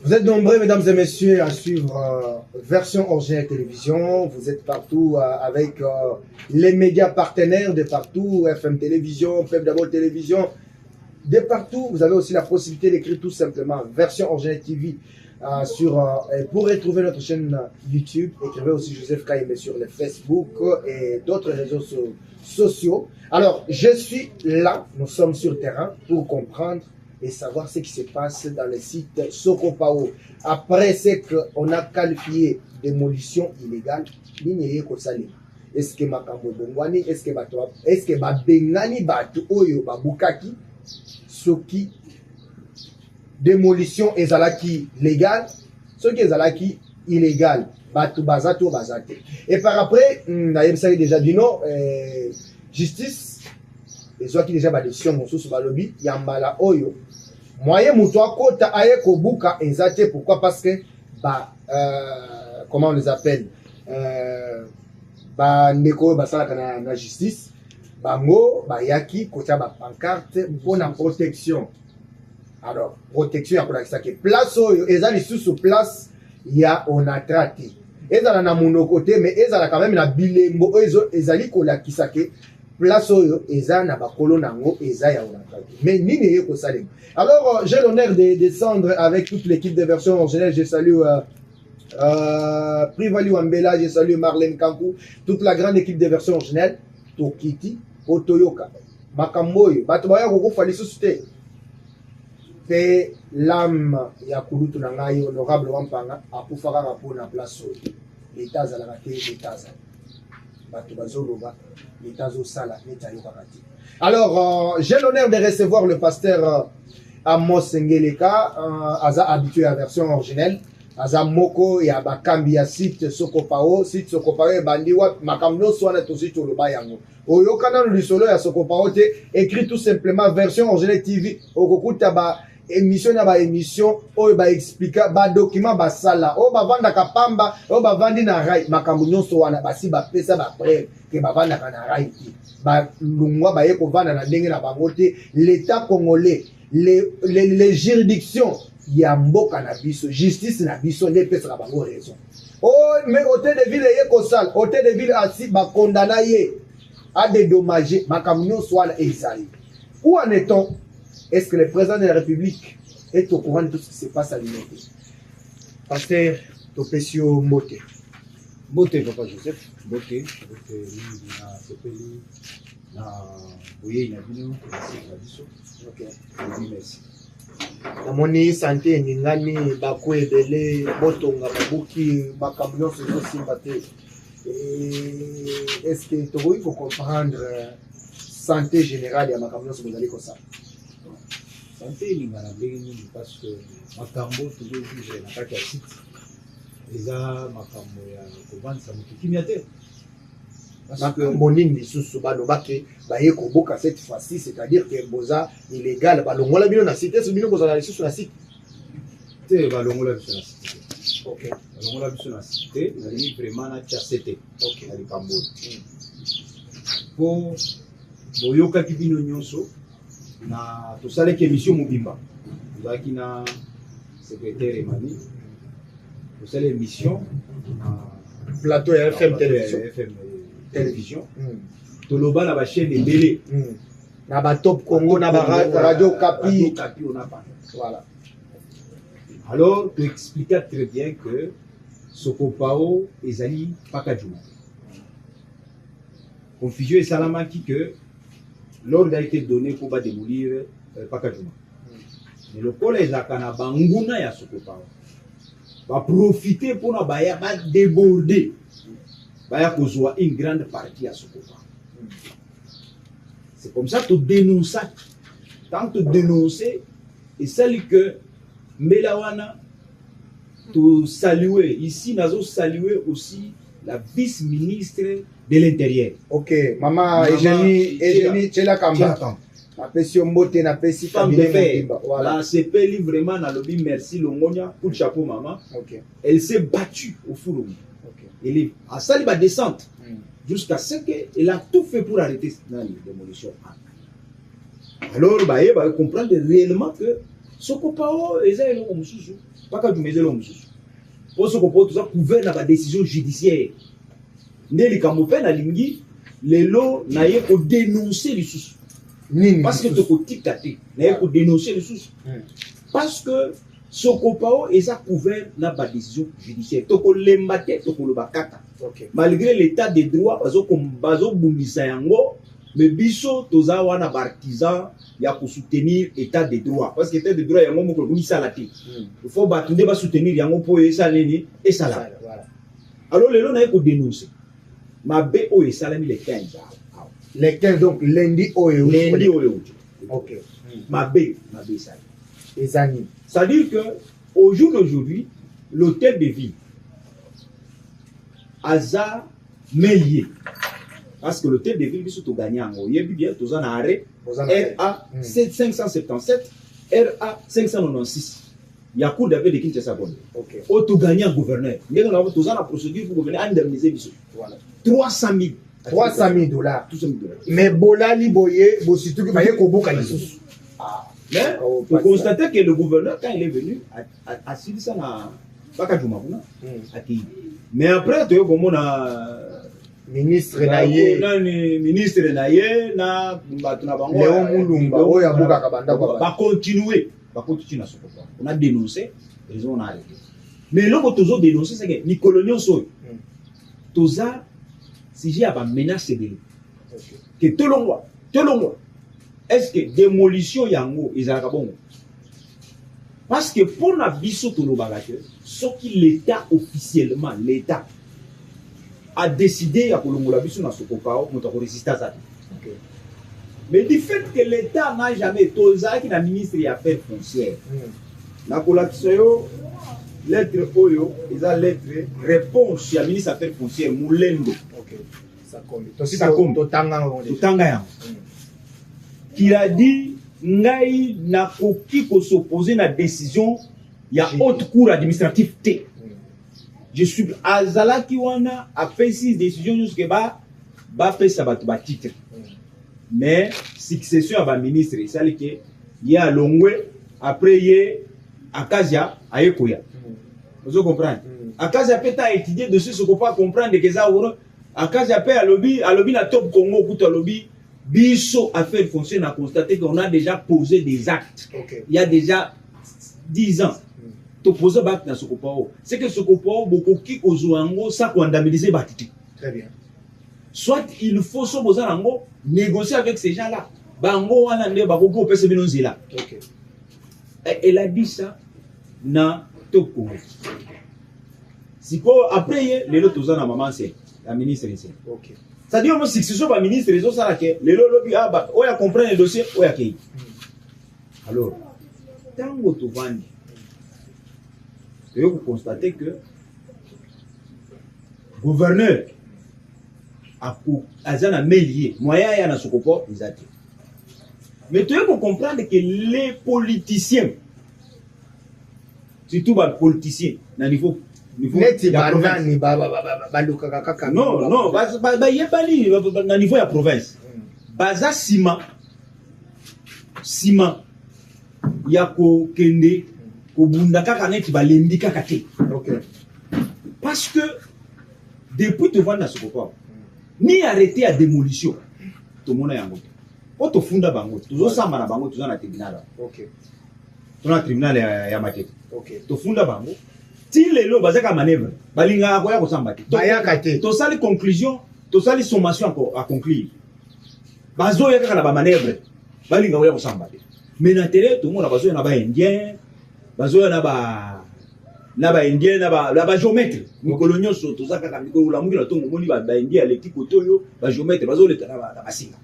Vous êtes nombreux, mesdames et messieurs, à suivre Version Originale Télévision. Vous êtes partout avec les médias partenaires de partout, FM Télévision, Pep d'abord Télévision. De partout, vous avez aussi la possibilité d'écrire tout simplement Version Originale TV pour retrouver notre chaîne YouTube. Écrivez aussi Joseph Kaïmé sur le Facebook et d'autres réseaux sociaux. Alors, je suis là, nous sommes sur terrain pour comprendre et savoir ce qui se passe dans le site Sokopao. Après ce qu'on a qualifié démolition illégale, est-ce que makambo bongwani, est-ce que bengani batu oyo babukaki soki démolition ezalaki légale, soki ezalaki illégal batu bazato bazate. Et par après, naïm déjà dit non, justice et soit qui déjà ba décision mosusu balobi yambala oyo moyen muto akota aye kobuka ezate. Pourquoi? Parce que comment on les appelle, ndeko basala na justice bango bayaki kota ba pancarte pour la protection. Alors protection ya kolakisa ke place oyo ezali sous place ya onatrati ezala na monoko te, mais ezala quand même na bilembo oyo ezali kolakisa ke place oyo eza na bakolo nango eza ya onatrati. Mais nini yeko salem. Alors j'ai l'honneur de descendre avec toute l'équipe de Version Originale. Je salue Privali Wambela, je salue Marlène Kankou, toute la grande équipe de Version Originale. Tokiti Otoyoka Makamboyo Batobaya Gogo Falisusu te pe l'âme ya kulutu na ngai honorable Wampanga apufaka rapo na place oyo l'état za la raté l'état za bato bazoloba l'état zo sala neta yoka kati. Alors j'ai l'honneur de recevoir le pasteur Amos Ngeleka, aza habitué à Version Originale, aza moko ya bakambi ya site Sokopao bandiwa makamno swana tosi toloba yango oyokana no lisolo ya Sokopao te. Écrit tout simplement Version Originale TV okokuta ba émission na ba émission oyo ba expliquer ba document ba sala o ba vanda kapamba o ba vandi na rai makambo nyonso wana basi ba pesa ba preuve ke ba vanda kana rai ba lungwa ba yeko vanda na ndenge na bango te. L'état congolais, les juridictions ya mboka na biso, justice na biso nde pesa na bango raison. Oh mais hôtel de ville ye kosala hôtel de ville asi ba condamna ye à dédommager makambo nyonso wana ezali. Où en est-on? Est-ce que le président de la République est au courant de tout ce qui se passe à l'unité? Pasteur Topesio Mbote. Mbote, Papa Joseph. Mbote, na sepeli, na boye na bino, na biso. Ok. Merci. Namoni santé ningani bakwe ebele botonga babuki makambo nyonso ezosimba te. Est-ce que tu veux comprendre santé générale ya makambo nyonso bozali kosala? Santé lingana ndenge nini parce que makambo tozovivre na kati ya site eza makambo ya kovandisa moto kimia te. Makambo nini lisusu balobaki baye koboka cette fois-ci, c'est-à-dire que boza illégal balongola bino na site, bino kozala lisusu na site te balongola biso na site. Ok. Balongola biso na site nalingi vraiment na tia sete. Ok. Na likambo po boyokaki bino nyonso na tosalaki émission mobimba tozalaki na secrétaire Emani tosala émission na plateau ya FM télévision toloba na bachaîne ebele na ba Top Congo na ba radio Kapi on a parlé. Voilà. Alors tu expliques très bien que Sokopao ezali Pakajuma. Confusion et salamaki que l'ordre a été donné pour démolir Pakajuma. Mais le collège a kana banguna ya Sokopao va profiter pour na baya ba déborder baya kozwa une grande partie à Sokopao. C'est comme ça que tu dénonces. Tant que tu dénonces, et celle que Melawana tu saluer ici, nous saluer aussi la vice-ministre de l'Intérieur. Ok, maman Eugénie Tchela Kamba. La pression mbote na pesi femme de fer. Voilà, c'est peli vraiment dans le lobby. Merci Longonia pour le chapeau maman. Ok. Elle s'est battue au four. Ok. Elle est à Saliba descente jusqu'à ce qu'elle a tout fait pour arrêter la démolition. Alors, bah, comprendre réellement que Sokopao eza eloko mosusu paka juma eza eloko mosusu po Sokopao toza couvert na badécision judiciaire nde likambo mpe nalingi lelo naye kodénoncer lisusu parce que tokotika te naye kodénoncer lisusu parce que Sokopao eza couvert na badécision judiciaire tokolemba te tokoloba kaka malgré l'état de droit bazobundisa yango mais biso toza wana bartisan ya ko soutenir état de droit parce que état de droit yango moko misala te il faut batunde ba soutenir yango po esala nini esala alors lelo na ko dénoncer mabe o esalami le 15 les 15 donc lundi oyo ok mabe esala ezani ça veut dire que au jour d'aujourd'hui l'hôtel de ville aza melié parce que l'hôtel de ville biso to gagné yango yebi bien toza na arrêt RA 577 RA 596 ya cour d'appel de Kinshasa bonne o to gagné gouverneur ndenge na toza na procédure pour gouverneur indemniser biso voilà 300 000 $300,000 mais bolali boye bo surtout que baye koboka lisusu mais pour constater que le gouverneur quand il est venu a suivi ça na baka juma kuna aki mais après tu comme on a ministre naye ministre naye na batu na bango Léon Mulumba oyo abuka kabanda kwa ba continuer na Sokopao on a dénoncé ils ont arrêté mais loko tozo dénoncer c'est que ni colonial so toza si j'ai ba menace de que tolongwa est-ce que démolition yango ezalaka bongo parce que pour na biso tolobaka que ce qui l'état officiellement l'état a décidé à kolongola biso na Sokopao moto ko résistance à mais du fait que l'état n'a jamais toza qui na ministre des affaires foncières na kolakisyo lettre oyo eza lettre réponse ya ministre des affaires foncières Mulendo ça compte totanga yango qui a dit ngai na koki ko s'opposer na décision ya haute cour administrative T. Je suis azalaki wana a fait 6 décisions jusqu'à ba fait ça ba titre. Mais succession à ba ministre ça li que y a longwe après y Akazia ayekoya. Vous comprenez? Akazia peut étudier dessus ce qu'on pas comprendre que ça Akazia peut à lobby na top Congo kuta lobby biso affaire foncière a constaté qu'on a déjà posé des actes. Il y a déjà 10 ans. To poser bac dans Sokopao. C'est que Sokopao beaucoup qui ozoango ça condamniser batiti. Très bien. Soit il faut so bozango négocier avec ces gens-là. Bango wana nde bakoko pese binonzela. OK. Elle a dit ça na top Congo. Siko après les autres tozana maman c'est la ministre ici. OK. Ça dit moi succession par ministre les autres ça là que les lobby aba oya comprendre le dossier oya kei. Alors tango to vandi et vous constatez que gouverneur a mêlé moyen ya na Sokopao exact. Mais tu peux comprendre que les politiciens surtout les politiciens na niveau neti banani baluka kaka non yebali na niveau ya province baza ciment ya ko kende ko bunda kaka neti balembi kaka te. OK. Parce que depuis te vendre na Sokopao ni arrêter à démolition to mona yango o to funda bango tozo samba na bango tozo na tribunal. OK. Tona tribunal ya Makete. OK. To funda bango ti lelo bazaka manœuvre balinga ko ya ko samba te bayaka te to sali conclusion to sali sommation à conclure bazo ya kaka na ba manœuvre balinga ko ya ko samba te mais na télé to mona bazo na ba indien bazo na ba indien na ba géomètre mikolo nyonso to zaka ka mikolo la mungi na tongo moni ba indien à l'équipe otoyo ba géomètre bazo leta na ba singa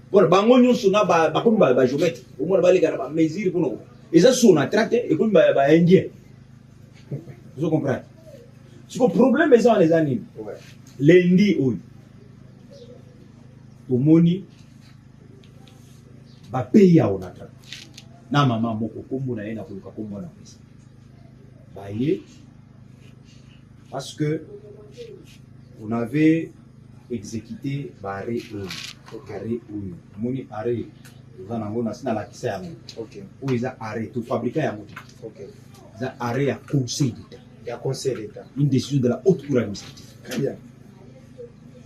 bon bango nyonso na ba komi ba géomètre au moins ba leka na ba mesure pour nous et ça sur na traité et komi ba indien. Vous comprenez? Ce que problème est dans les animes. Lundi oui. Pour moni ba pays ya onatra. Na mama moko kombo na yena koluka kombo na pesa. Ba ye parce que on avait exécuté barré arrêt moni arrêt eza nango na sina lakisa yango OK oyo eza arrêt to fabrika yango te OK eza arrêt ya conseil d'état il y a conseil d'état une décision de la haute cour administrative. très bien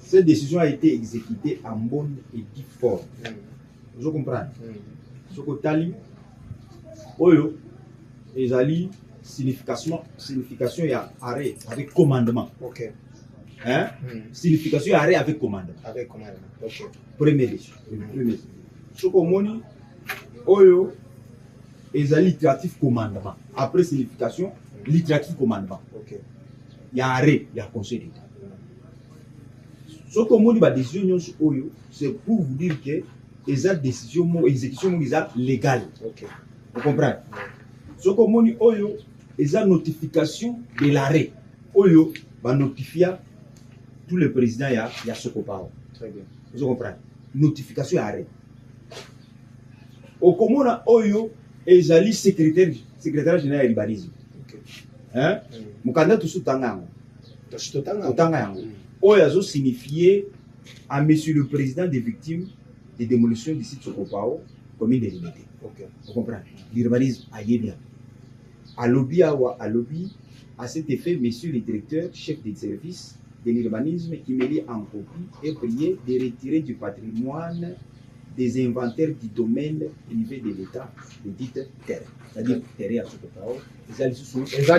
Cette décision a été exécutée en bonne et due forme. Vous comprenez? Ce que tali oyo ezali signification y a arrêt avec commandement. OK Hein? Signification y a arrêt avec commandement. Avec commandement. OK. Première décision. Ce que moni oyo ezali littératif commandement. Après signification littératif commandement. OK. Il y a arrêt, il y a conseil d'état. Ce que moni ba décision oyo c'est pour vous dire que eza décision mo exécution mo eza légale. OK. Vous comprenez? Ce que moni oyo eza notification de l'arrêt. Oyo ba notifia tout le président ya Sokopao. Très bien. Vous comprenez? Notification ya arrêt. Okomona oyo ezali secrétaire général ya urbanisme. OK. Hein? Mukanda tusu tangango. Tanga yango. Oyo azo signifier à monsieur le président des victimes de démolition du site Sokopao, commune de Liberté. OK. Vous comprenez? L'urbanisme a bien. À lobby à cet effet, monsieur le directeur, chef des services de l'urbanisme, qui me lit en copie et prié de retirer du patrimoine des inventaires du domaine privé de l'État de dite terre. C'est-à-dire terre à Sokopao,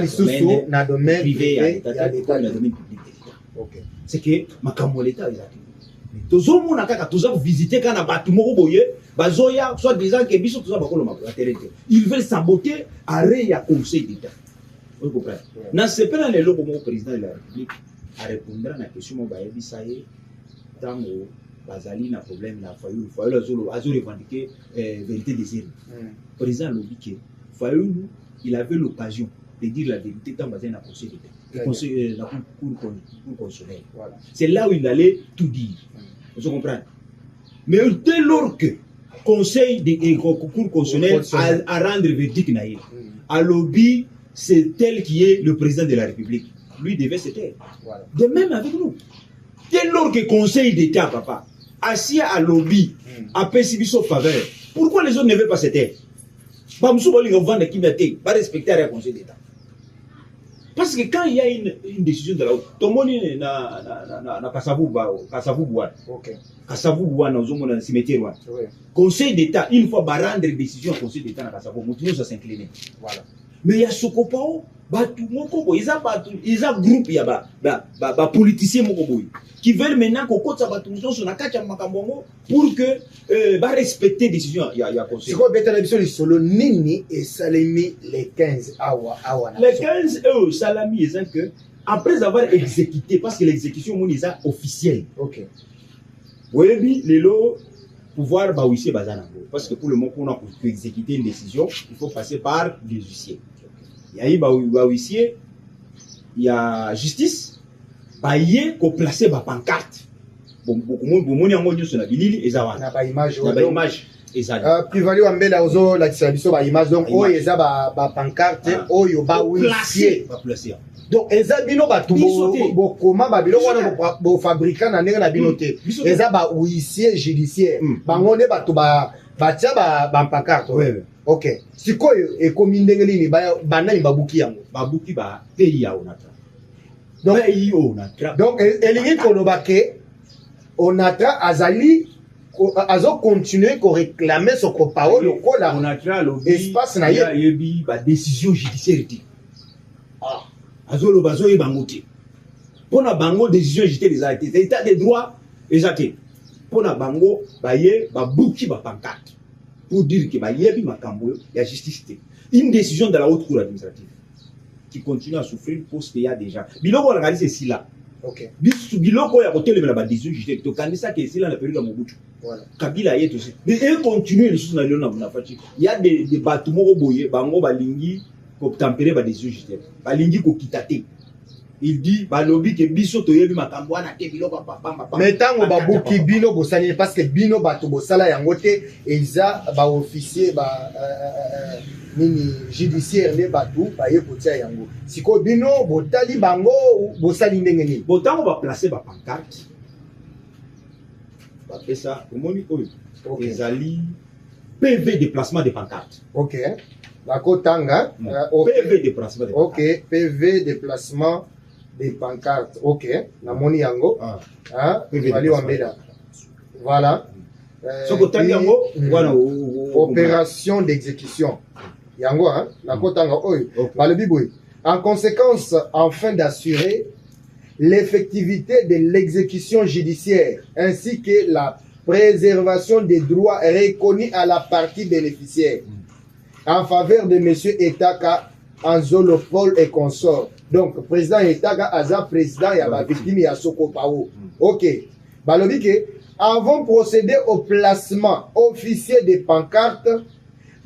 sous na domaine privé à l'État, comme le domaine public de l'État. OK. C'est que makambo l'État exactement. Tozomona kaka toza visiter kana batu moko boye bazoya soit disant que biso toza bakolo makolo terre. Ils veulent saboter arrêt ya conseil d'État. Vous comprenez? Na sepela lelo comme président de la République a répondre à la question mo ba yebisa ye tango bazali na problème na Fayulu azolo revendiquer vérité des urnes. Président Lobike Fayulu il avait l'occasion de dire la vérité tant bazali na conseil d'État. Le conseil la cour constitutionnelle. Voilà. C'est là où il allait tout dire. Vous comprenez? Mais dès lors que conseil de cour constitutionnel à rendre verdict naïf, à lobby c'est tel qui est le président de la République. Lui devait se taire. Voilà. De même avec nous. Dès lors que conseil d'État, papa, assis à lobby, à Pessibiso faveur, pourquoi les autres ne veulent pas se taire? Pas respecter le conseil d'État. Parce que quand il y a une décision de la haute, tout le monde na Kassavou Bouane. OK. Kassavou Bouane, nous sommes dans le cimetière. Conseil d'État, une fois rendre décision au conseil d'État na Kassavou, nous ça s'incliner. Voilà. Mais il y a Sokopao, batu moko boy, ils ont groupe ya ba politiciens moko boy qui veulent maintenant qu'on kotsa batu nyonso na kati ya makambongo pour que ba respecter décision ya conseil. Siko beta na biso li solo nini et salami les 15 awa na. Les 15 salami ils que après avoir exécuté parce que l'exécution mon est officielle. OK. Oui, lelo pouvoir ba huissier bazanango parce que pour le moment pour exécuter une décision, il faut passer par les huissiers. Il y a eu ba huissier, il y a justice, ba yé ko placer ba pancarte. Bon moni yango nyoso na bilili eza na ba image eza. Privali wa mbela ozo la biso ba image donc oyo eza ba pancarte oyo ba huissier ba placer. Donc eza bino batu bo koma ba biloko wana bo fabricant na ndenge na bino te. Eza ba huissier judiciaire. Bango ne batu ba tia ba pancarte. OK. Sikoyo ekomi ndenge nini ba nani babuki yango? Babuki ba pays ya onatra. Donc pays onatra. Donc elingi koloba ke onatra azali azo continuer ko réclamer son Sokopao lokola onatra espace na ye yebi ba décision judiciaire ti. Ah, azolo bazoye bangote. Pona bango décision judiciaire des arrêtés, c'est état de droit exacté. Pona bango baye babuki ba pancarte. Pour dire que il y a justice. Une décision de la haute cour administrative qui continue à souffrir parce qu'il y a déjà. Biloko on regarde c'est là. OK. Biloko ya côté la décision judiciaire. To kanisa que c'est là la période de Mobutu. Voilà. Kabila y est aussi. Mais et continue les choses na lelo na fati. Il y a des bâtiments boyé bango balingi ko tempérer ba décision judiciaire. Balingi ko kitate. Il dit balobi ke biso to yebi makambo wana te biloko papa. Mais tango babuki bino bosani parce que bino bato bosala yango te eza ba officier ba nini judiciaire ne batu ba yekotia yango. Siko bino botali bango bosali ndenge nini? Botango ba placer ba pancarte. Ba pesa omoni oyo. Ezali PV déplacement de pancarte. Ok. Bakotanga. PV déplacement de pancarte. Ok. PV déplacement des pancartes. Ok. Namoni yango. PV Wali Wambeda. Voilà. Opération d'exécution. Yango, hein? Nakotanga oyo. Balobi. En conséquence, afin d'assurer l'effectivité de l'exécution judiciaire ainsi que la préservation des droits reconnus à la partie bénéficiaire en faveur de M. Etaka Anzolopol et consorts. Donc, président Etaka Aza, président et la victime Yasoko Pao. Ok. Balobi que avant de procéder au placement officiel des pancartes,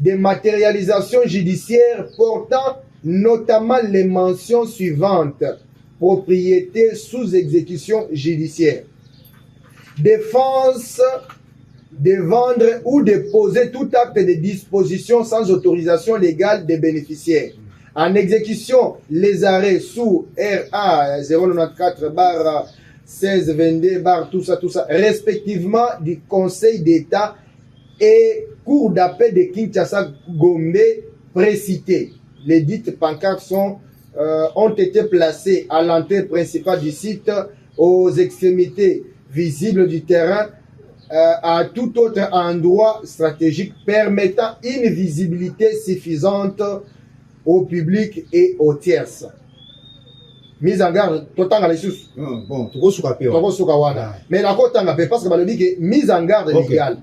des matérialisations judiciaires portant notamment les mentions suivantes: propriété sous exécution judiciaire, défense de vendre ou de poser tout acte de disposition sans autorisation légale des bénéficiaires. En exécution, les arrêts sous RA 094/1622 tout ça, respectivement du Conseil d'État et Cour d'appel de Kinshasa Gombe précités. Les dites pancartes ont été placées à l'entrée principale du site, aux extrémités visibles du terrain, à tout autre endroit stratégique permettant une visibilité suffisante au public et aux tierces. Mise en garde, totanga les sous. Bon, tu mais la kotanga parce que balobi que mise en garde légale.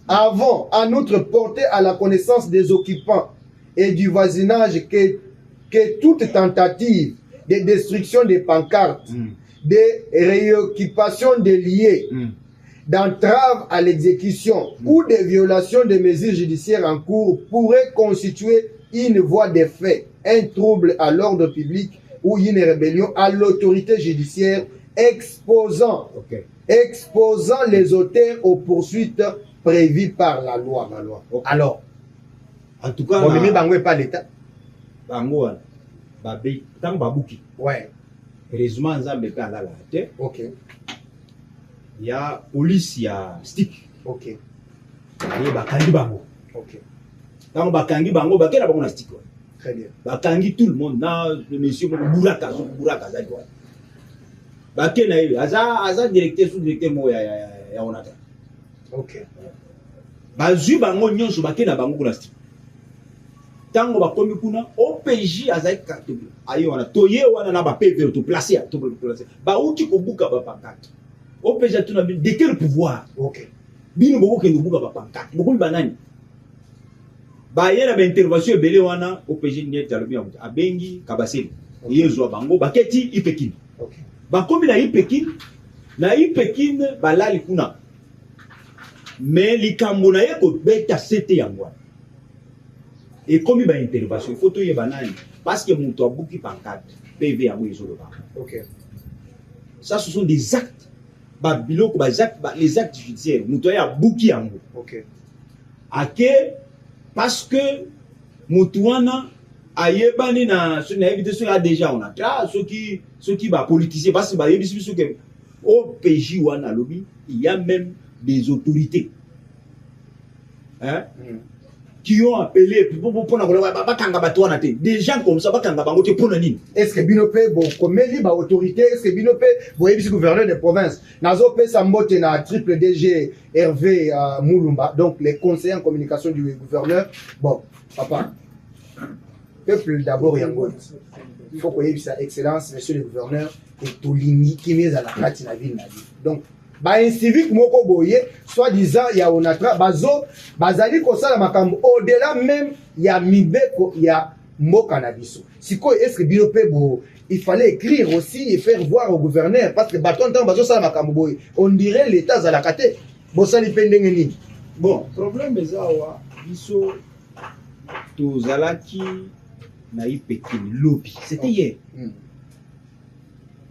Avant, en outre, porter à la connaissance des occupants et du voisinage que toute tentative de destruction des pancartes, de réoccupation des lieux, d'entrave à l'exécution ou de violation des mesures judiciaires en cours pourrait constituer une voie de fait, un trouble à l'ordre public ou une rébellion à l'autorité judiciaire exposant les auteurs aux poursuites prévues par la loi. Alors, en tout cas, on ne met pas l'État. Ouais. Heureusement, Nzambe pe alala te. Ok. Il y a police, il y a stick. Ok. Il y a bakangi bango. Ok. Quand bakangi bango, bakela bango na stick. Très bien. Bakangi tout le monde. Na le monsieur Bouraka za quoi. Bakena il aza directeur sous directeur mo ya onata. Ok. Bazu bango nyonso bakena bango na stick. Tango bakomi kuna OPJ azai carte ayo wana toye wana na ba PV to placer ba uti ko buka ba pancarte OPJ tuna de quel pouvoir. Ok. Bino boko ke buka ba pancarte boko banani ba yena ba intervention belé wana OPJ ni talobi abengi kabaseli yezo bango baketi ipekin. Ok. Bakomi na ipekin balali kuna mais likambo na ye ko beta sete yango. Et comme il y a une intervention, il faut tout y banani parce que mon toit bouki pancarte PV à oui le ok. Ça ce sont des actes les actes judiciaires mon toit a bouki en ok. Parce que mon toit ayebani na ce n'est évité ce déjà on a là ceux qui va politiser parce que bah il y a que au PJ ou en lobby il y a même des autorités hein qui ont appelé pour des gens comme ça est-ce que Binope comme libre autorité, est-ce que Binope est gouverneur de province nazo pe sambote na triple DG Hervé Moulumba, donc les conseillers en communication du gouverneur. Bon papa peuple d'abord yango il faut que sa excellence monsieur le gouverneur et tout limi qui met à la carte na ville na vie. Donc ba civique moko boye soit disant ya onatra bazali kosala makambo au-delà même ya mibeko ya mboka na biso. Siko est-ce que Binope il fallait écrire aussi et faire voir au gouverneur parce que baton temps bazo sala makambo boye on dirait l'état za la kate bosali pendenge nini. Bon problème ezawa biso tozalaki na ipekin lobby c'était hier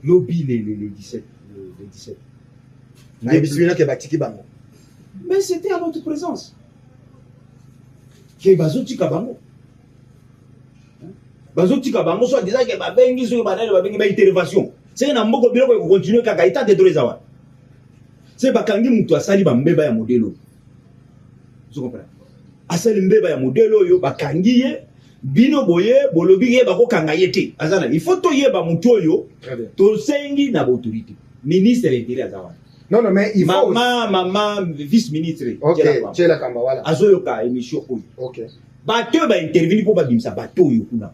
lobby les 17 mais c'était à notre présence. Que bazotika bango. Bazotika bango soit disant que babengi so banani babengi ba intervention. C'est na mboko biloko ko continuer kaka ita de droits awa. C'est bakangi mutu asali ba mbeba ya modelo. Vous comprenez? asali mbeba ya modèle oyo bakangi ye bino boye bolobi ye bako kanga yete azana il faut to yeba mutu oyo to sengi na autorité ministre l'intérieur azawana non mais il faut maman vice ministre tchela kamba wala azoyoka émission oyo OK bato ba intervenir pour babimisa bato oyo kuna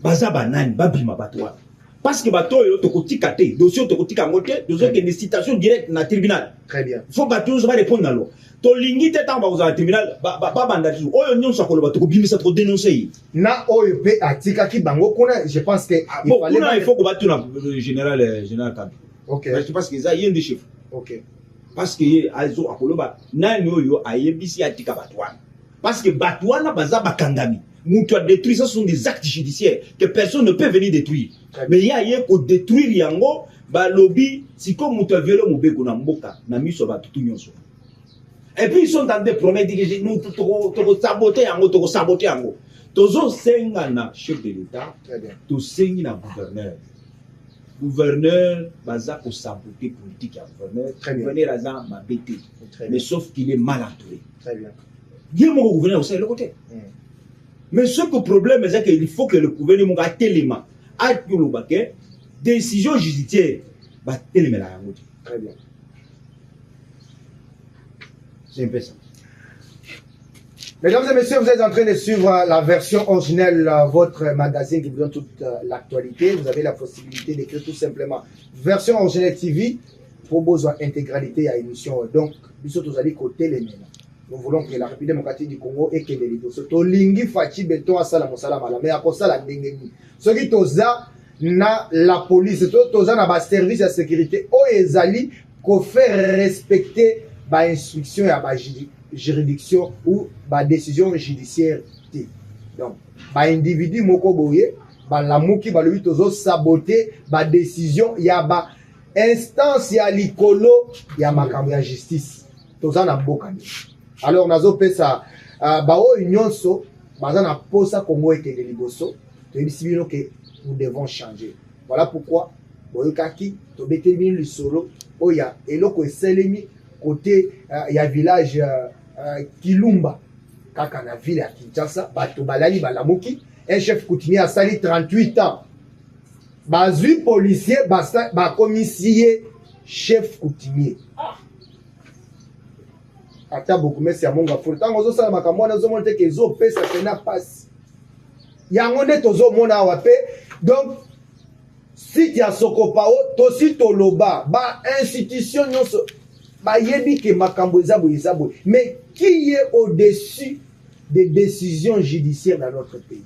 baza banani babima bato wana parce que bato oyo tokotika te dossier tokotika ngote dossier que des citations directes na tribunal très bien faut bato zo ba répondre na lo to lingi te tant ba au tribunal ba banda tu oyo nyonso akoloba to kobimisa to dénoncer na oyo pe atika ki bango kuna je pense que il faut que bato na général Kabi OK je pense que ça y est des chefs OK parce que azo akoloba nani oyo ayebisi atika bato wana parce que bato wana baza bakangami mutu a détruit, ça sont des actes judiciaires que personne ne peut venir détruire. Mais il y a pour détruire yango, ba lobby, si comme mutu a violé mobeko na mboka, na miso ba tout nyonso. Et puis ils sont dans des promesses que nous to saboter yango, to saboter yango. Tozo senga na chef de l'État, to sengi na gouverneur. Gouverneur baza ko saboter politique ya gouverneur. Gouverneur aza mabete. Mais sauf qu'il est mal entouré. Très bien. Bien mon gouverneur aussi le côté. Mais ce que le problème c'est qu'il faut que le gouvernement a tellement a que décision judiciaire va tellement la yango. Très bien. C'est un peu ça. Mesdames et messieurs, vous êtes en train de suivre la version originelle, votre magazine qui vous donne toute l'actualité. Vous avez la possibilité d'écrire tout simplement version originelle TV pour besoin intégralité à l'émission. Donc, nous tous allés côté les mêmes. Nous voulons que la République démocratique du Congo et que les leaders to lingi fachi beto asala mosala mala mais akosala ndengeni ce qui toza na la police toza na ba service de sécurité o ezali ko faire respecter ba instruction ya ba juridiction ou ba décision judiciaire té donc ba individu moko boye ba lamuki ba lobi tozo saboter ba décision ya ba instance ya likolo ya makambo ya justice toza na mboka. Alors nazo pesa bao nyonso baza na posa Congo et de liboso to ebisibino que nous devons changer. Voilà pourquoi boyokaki to beteli le solo oya eloko eselemi côté ya village Kilumba kaka na ville ya Kinshasa bato balali balamuki un chef coutumier a sali 38 ans bazui policier ba commissaire chef coutumier ata beaucoup mais c'est monga faut tant ozo sala makambo na zo monte ke zo pesa tena passe yango nde tozo mona wape donc si tu as sokopao to si to loba ba institution nyonso ba yebi ke makambo ezabo mais qui est au-dessus des décisions judiciaires dans notre pays?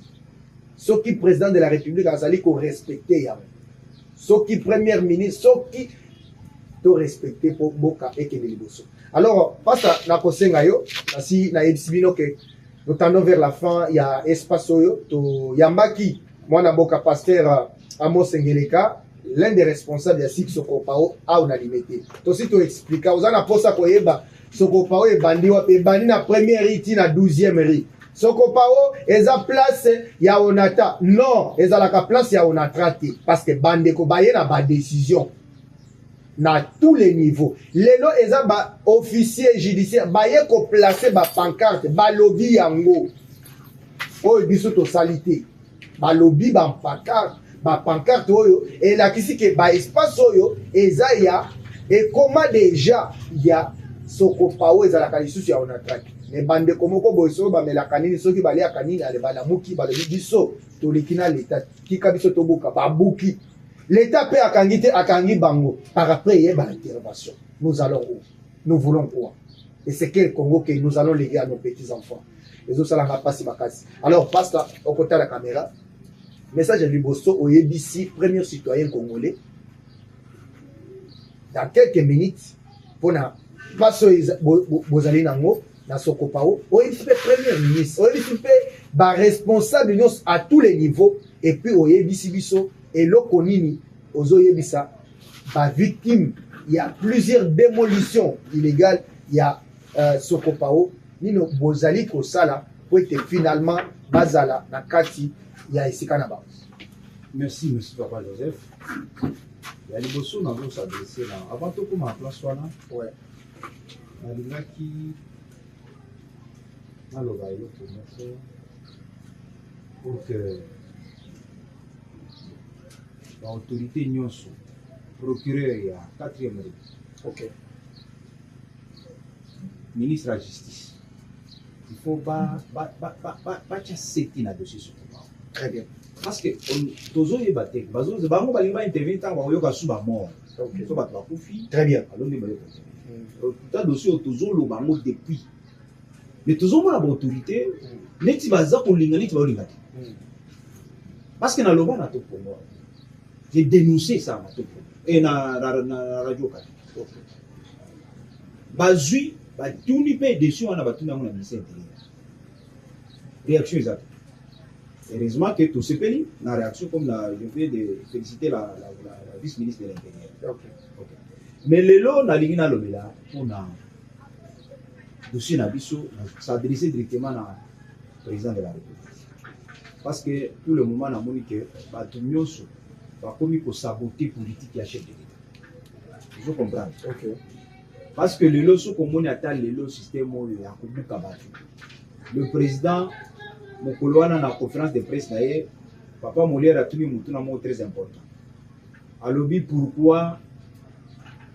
Ce qui président de la République a sali ko respecter yango, ce qui premier ministre, ce qui to respecter pour boka et que liboso. Alors, passe na kosenga yo, si na ebisibino que nous tendons vers la fin, il y a espace yo, to yambaki, moi na boka pasteur Amos Ngeleka, l'un des responsables de SIC Sokopao a unanimité. To si to explica, aux ana posa koyeba, Sokopao e bandi wa e bandi na première rite na 12e rite. Sokopao eza place ya onata. Non, eza la place ya onatrate parce que bande ko baye na ba décision. Na tous les niveaux. Lelo eza ba officier judiciaire baye ko placer ba pancarte ba lobby yango. Oyo biso to salite. Ba lobby ba pancarte oyo et la kisi ke ba espace oyo eza ya et comment déjà ya Sokopao eza la kalisusu ya onatraki. Ne bande komoko boiso ba melaka nini soki bale akanini ale bala muki bale biso to likina l'état kika biso to boka ba buki. L'État peut akangi bango. Par après, il y a une intervention. Nous allons où? Nous voulons quoi? Et c'est quel Congo que nous allons léguer à nos petits-enfants? Les autres, ça n'a pas si makasi. Alors, passe là, au côté de la caméra. Message à Liboso, au YBC, premier citoyen congolais. Dans quelques minutes, pour na passe Bozali Nango, na Sokopao, au YBC, premier ministre, au YBC, responsable à tous les niveaux, et puis au YBC Biso, et l'Okonini, aux Oyebisa, ba victime, il y a plusieurs démolitions illégales, il y a Sokopao, Nino Bozali Kosala, pour être finalement Bazala, Nakati, il y a ici Kanaba. Merci, monsieur Papa Joseph. Il y a les bossons dans l'eau s'adresser là. Avant tout, comme en place, ouais. naloba eloko moko pour que baautorité nyonso procureur ya 4e république, Ok. ministre de la justice, il faut batia seti na dossier soko. Très bien. Parce que tozoyeba te bango balingi baintervenir ntango bakoyoka su bamort Ok. so bato bakufi Très bien. alors nde bayoka ta dossier oyo tozoloba yango depuis mais tozomona baautorité neti baza kolinga neti bayolinga te parce que naloba na tokongo j'ai dénoncé ça na tokongo et na radio kati bazwi batuni mpe dessus wana batuni yango na ministère intérieur réaction eza te. Heureusement que tout se pénit, la réaction comme je viens de féliciter la vice-ministre de l'Intérieur. Ok. Okay. Mais le lot, na lingina lobela, pour na dossier na biso, s'adresser directement à président de la République. Parce que pour le moment, na moni que batu nyonso ba komi ko saboter politique ya chef de l'État. Je comprends. Ok. Parce que le lot so komoni ata le lot système oyo ya kobuka batu. Le président mokolo wana na conférence de presse na ye papa Molière atuni mutu na mot très important alobi pourquoi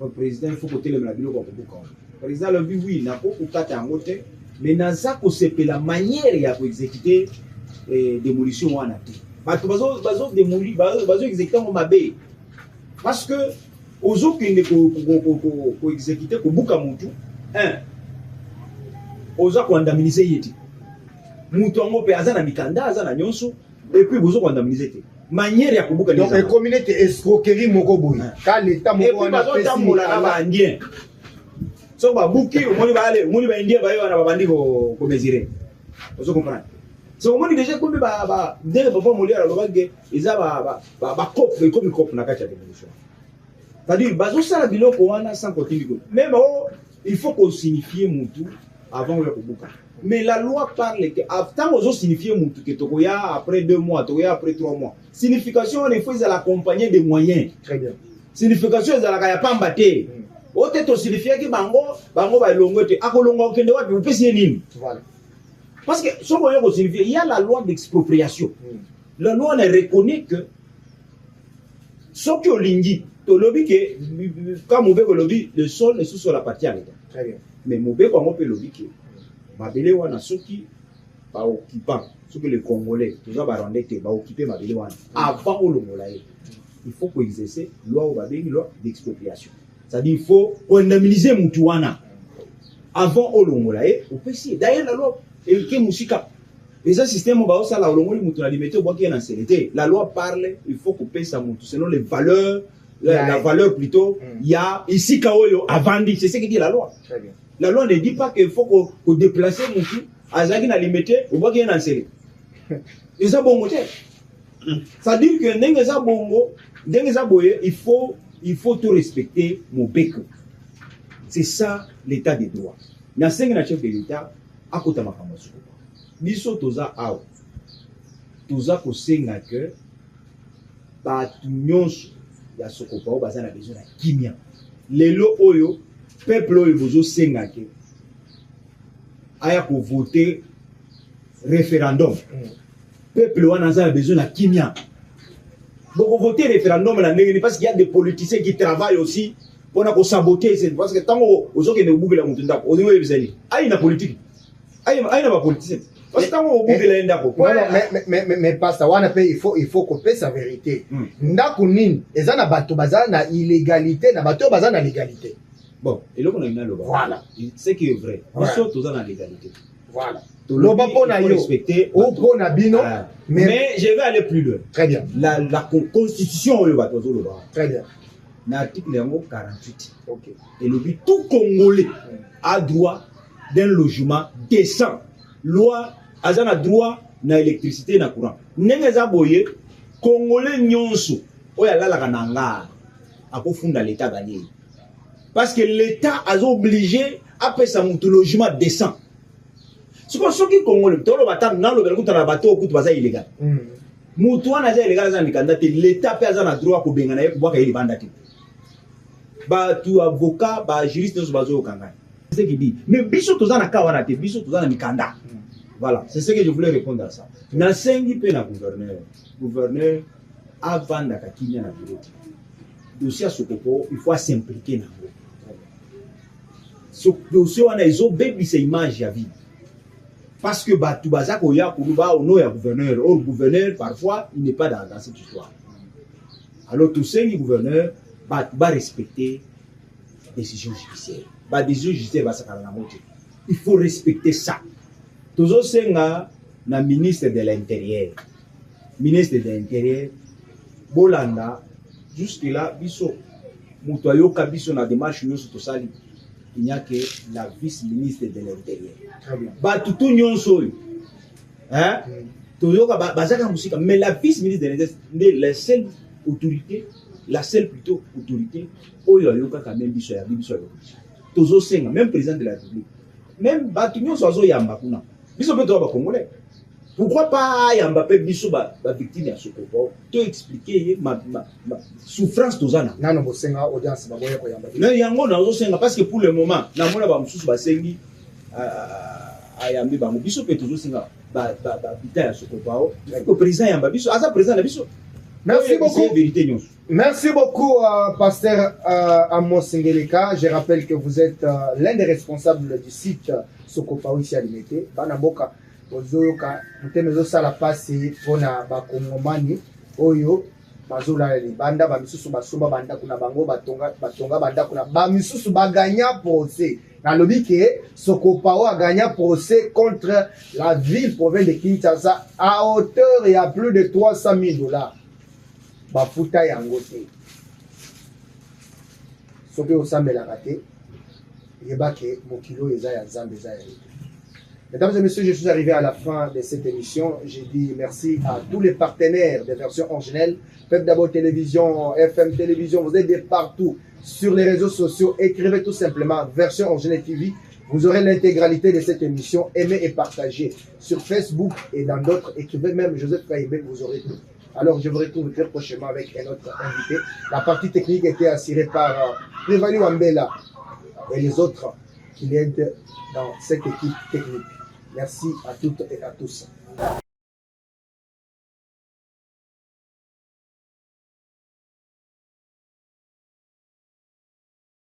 le président il faut kotelemela biloko ya kobuka président alobi oui nako kokata yango te mais naza kosepela manière ya koexécuter démolition wana te bato bazo exécuter yango mabe parce que ozokende koexécuter kobuka mutu oza koandaminize ye te mutu yango mpe aza na mikanda aza na nyonso epuis bozo koandaminize te manière ya kobuka donc communauté escroquerie moko boye ka l'état moko wana bazotambola na baindien so babuki omoni baindien bayo wana babandi komesire ozo comprendre so omoni déjà kombi ndenge papa Molière alobaki eza bacope ekomi cope na kati ya démolition c'est-à-dire bazosala biloko wana sans continue même il faut qu'on signifie mutu avant ya kobuka. Mais la loi parle que tant qu'on signifie mutu que tokoya après 2 mois, tokoya après 3 mois. Signification il faut l'accompagner des moyens. Très bien. Signification za la kaya pamba te. Ote to signifie que bango ba longo te akolonga okende wapi upesi nini? Voilà. Parce que ce qu'on veut signifier, il y a la loi d'expropriation. La loi ne reconnaît que ce que olingi to lobby que comme on lobby le sol est sous la partie à l'État. Très bien. Mais mobé comme on peut lobby que mabele wana soki ba occupant soki les Congolais toujours ba rendre te ba occuper mabele wana avant olongola ye il faut ko exercer loi ou ba bengi loi d'expropriation c'est-à-dire il faut indemniser mutu wana avant olongola ye opesi d'ailleurs la loi et que musika les systèmes ba osala olongoli mutu na limité obaki na sécurité la loi parle il faut couper sa mutu selon les valeurs la valeur plutôt il y a ici kaoyo avandi c'est ce que dit la loi. Très bien. La loi ne dit pas qu'il faut qu'on déplace mon fou à Zagin à limiter au bas qu'il y a un série. Et ça bon moteur. Ça dit que n'engeza bongo, n'engeza boye, il faut tout respecter mon bec. C'est ça l'état des droits. Na sengi na chef de l'État à côté ma femme soko. Biso toza ao. Toza ko senga que ba nyonso ya soko pa baza na besoin na kimia. Lelo oyo peuple oyo bozo senga ke aya ko voter référendum. Peuple wana a besoin na kimia. Beaucoup voter référendum la ndenge parce qu'il y a des politiciens qui travaillent aussi pour saboter parce que tant aux autres ne bougent la mutunda aux niveaux bizali. Aïe na politique. Aïe na ba politicien. Parce que tant au bout de la ndako. Mais pas ça wana pe il faut couper sa vérité. Ndako nini ezana bato bazana na illégalité na bato bazana na légalité. Bon, et là on a une loi. Voilà. C'est qui est vrai. Nous sommes tous dans légalité. Voilà. Loba pona yo respecter ou pona bino mais je vais aller plus loin. Très bien. La constitution yo ba tozo loba. Très bien. L'article 48. OK. Et le but tout Congolais a droit d'un logement décent. Loi azana droit na électricité na courant. Ndenge za boye Congolais nyonso oya lalaka na ngala akofunda l'état gagné. Parce que l'État a obligé à payer son logement décent. C'est pour ça que les Congolais, illégal. L'État peut avoir le droit de avocat, juriste, c'est ce qu'il dit. Mais biso tozana kawana te, biso tozana mikanda. Voilà, c'est ce que je voulais répondre à ça. Nasengi pe na gouverneur. Gouverneur, avant d'Akakinya na bureau. Dossier à Sokopo, il faut s'impliquer dans le dossier. On a ils ont baby ces images à vie. Parce que tout bazak oya kuruba au nom ya gouverneur. Or gouverneur parfois il n'est pas dans cette histoire. Alors tous ces gouverneurs va respecter les décisions judiciaires. Ba décision judiciaire va s'akala na moto. Il faut respecter ça. Toujours senga na ministre de l'Intérieur. Ministre de l'Intérieur Bolanda jusque là biso muto ayoka biso na démarche nyonso tosali. Il n'y a que la vice-ministre de l'Intérieur. Ba tutu nyonso hein toyoka bazaka musika mais la vice-ministre de l'Intérieur la seule autorité plutôt autorité oyo ayoka quand même biso ya biso ya tozo senga même président de la République même batu nyonso azo yamba kuna biso pe to ba congolais. Pourquoi pas Yambappé biso ba victime ya Sokopo to expliquer ma souffrance tozana nano bosenga audience ba boye ko Yambappé mais yango na ozosenga parce que pour le moment na mona ba mususu ba sengi ayambi ba biso pe tozo senga ba vita ya Sokopo ko président Yamba biso asa président na biso. Merci beaucoup. Merci beaucoup, Pasteur Amos Ngeleka. Je rappelle que vous êtes l'un des responsables du site Sokopa ici à Limité. Banaboka, Ozoyoka, Mutemezo Sala Pasi, Pona Bakongomani, Oyo, Mazola Banda, Bamisusu Basumba Banda Kuna Bango, Batonga Banda Kuna, Bamisusu Baganya procès. Dans le but que Sokopao a gagné procès contre la ville province de Kinshasa à hauteur et à plus de 300 000 $. Bafuta yango te soki osambelaka te yeba ke mokilo eza ya nzambe eza ya yote. Mesdames et messieurs, je suis arrivé à la fin de cette émission. J'ai dit merci à tous les partenaires des versions originelles. Peuple d'abord télévision, FM télévision, vous êtes de partout sur les réseaux sociaux. Écrivez tout simplement version originelle TV. Vous aurez l'intégralité de cette émission. Aimez et partagez sur Facebook et dans d'autres. Écrivez même Joseph Kaïbé, vous aurez tout. Alors, je vous retrouve très prochainement avec un autre invité. La partie technique était assurée par Prévalu Wambela et les autres qui l'aident dans cette équipe technique. Merci à toutes et à tous.